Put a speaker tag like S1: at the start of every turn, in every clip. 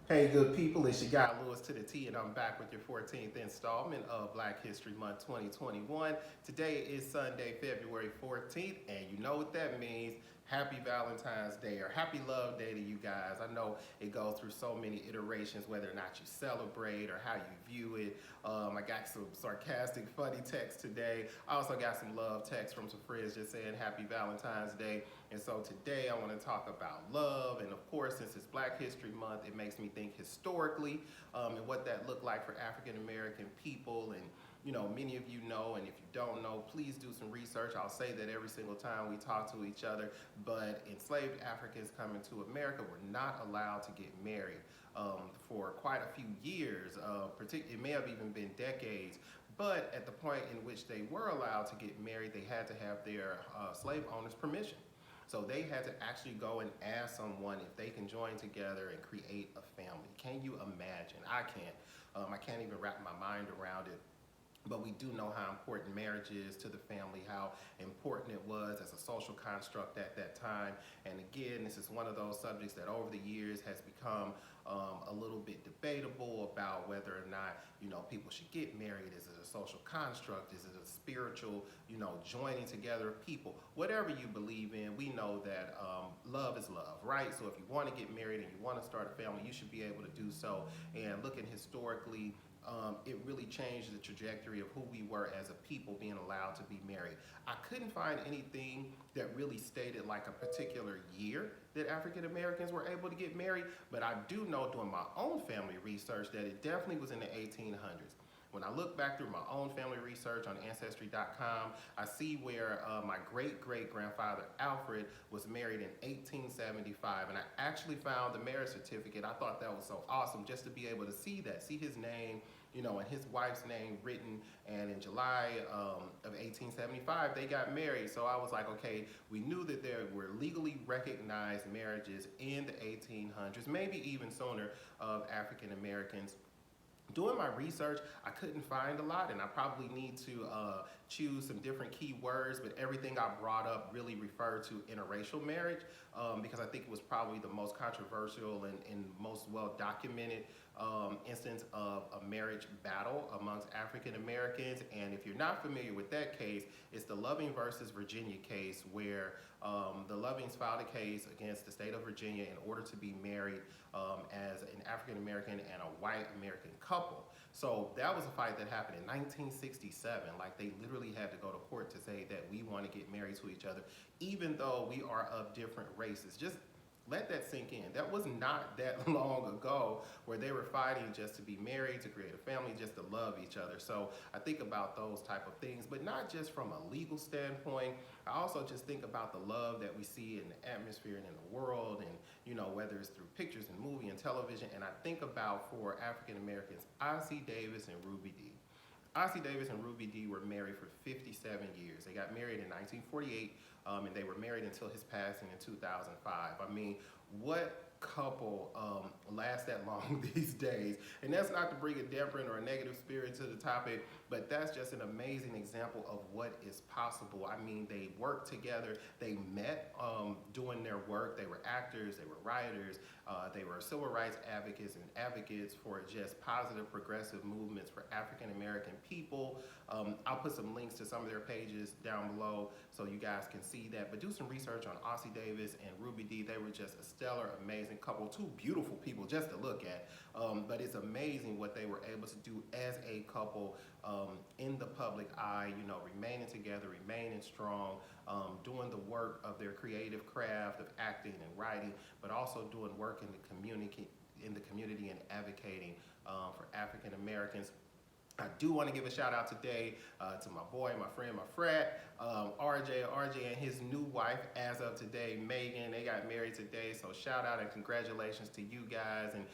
S1: Hey, good people, it's your guy Lewis to the T, and I'm back with your 14th installment of Black History Month 2021. Today is Sunday, February 14th, and you know what that means. Happy Valentine's Day or Happy Love Day to you guys. I know it goes through so many iterations, whether or not you celebrate or how you view it. I got some sarcastic, funny text today. I also got some love text from some friends just saying Happy Valentine's Day. And so today I want to talk about love. And of course, since it's Black History Month, it makes me think historically and what that looked like for African American people. And many of you know, and if you don't know, please do some research. I'll say that every single time we talk to each other, but enslaved Africans coming to America were not allowed to get married for quite a few years. It may have even been decades. But at the point in which they were allowed to get married, they had to have their slave owners' permission. So they had to actually go and ask someone if they can join together and create a family. Can you imagine? I can't. I can't even wrap my mind around it. But we do know how important marriage is to the family, how important it was as a social construct at that time. And again, this is one of those subjects that over the years has become a little bit debatable about whether or not, people should get married. Is it a social construct? Is it a spiritual, joining together of people? Whatever you believe in, we know that love is love, right? So if you want to get married and you want to start a family, you should be able to do so. And looking historically, it really changed the trajectory of who we were as a people being allowed to be married. I couldn't find anything that really stated like a particular year that African Americans were able to get married, but I do know doing my own family research that it definitely was in the 1800s. When I look back through my own family research on Ancestry.com, I see where my great-great-grandfather Alfred was married in 1875, and I actually found the marriage certificate. I thought that was so awesome just to be able to see that, see his name, and his wife's name written, and in July of 1875, they got married. So I was like, okay, we knew that there were legally recognized marriages in the 1800s, maybe even sooner, of African Americans. Doing my research, I couldn't find a lot, and I probably need to choose some different key words, but everything I brought up really referred to interracial marriage because I think it was probably the most controversial and most well-documented instance of a marriage battle amongst African Americans. And if you're not familiar with that case, it's the Loving versus Virginia case where the Lovings filed a case against the state of Virginia in order to be married as an African American and a white American couple. So that was a fight that happened in 1967. Like, they literally had to go to court to say that we want to get married to each other, even though we are of different races. Just let that sink in. That was not that long ago where they were fighting just to be married, to create a family, just to love each other. So I think about those type of things, but not just from a legal standpoint. I also just think about the love that we see in the atmosphere and in the world, and whether it's through pictures and movie and television. And I think about, for African Americans, Ossie Davis and Ruby Dee. Ossie Davis and Ruby Dee were married for 57 years. They got married in 1948, and they were married until his passing in 2005. I mean, what couple lasts that long these days? And that's not to bring a damper or a negative spirit to the topic, but that's just an amazing example of what is possible. I mean, they worked together, they met doing their work, they were actors, they were writers, they were civil rights advocates and advocates for just positive progressive movements for African American people. I'll put some links to some of their pages down below so you guys can see that. But do some research on Ossie Davis and Ruby Dee. They were just a stellar, amazing couple, two beautiful people just to look at. But it's amazing what they were able to do as a couple in the public eye, remaining together, remaining strong, doing the work of their creative craft of acting and writing, but also doing work in the community and advocating for African Americans. I do want to give a shout out today to my boy, my friend, my frat, RJ and his new wife as of today, Megan. They got married today, so shout out and congratulations to you guys. And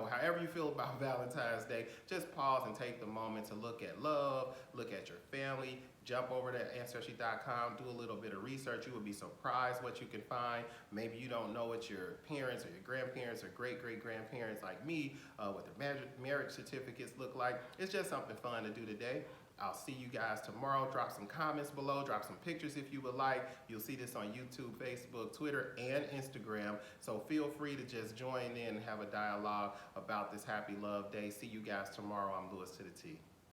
S1: however you feel about Valentine's Day, just pause and take the moment to look at love, look at your family. Jump over to Ancestry.com, do a little bit of research. You will be surprised what you can find. Maybe you don't know what your parents or your grandparents or great-great-grandparents like me, what their marriage certificates look like. It's just something fun to do today. I'll see you guys tomorrow. Drop some comments below, drop some pictures if you would like. You'll see this on YouTube, Facebook, Twitter, and Instagram. So feel free to just join in and have a dialogue about this Happy Love Day. See you guys tomorrow. I'm Lewis to the T.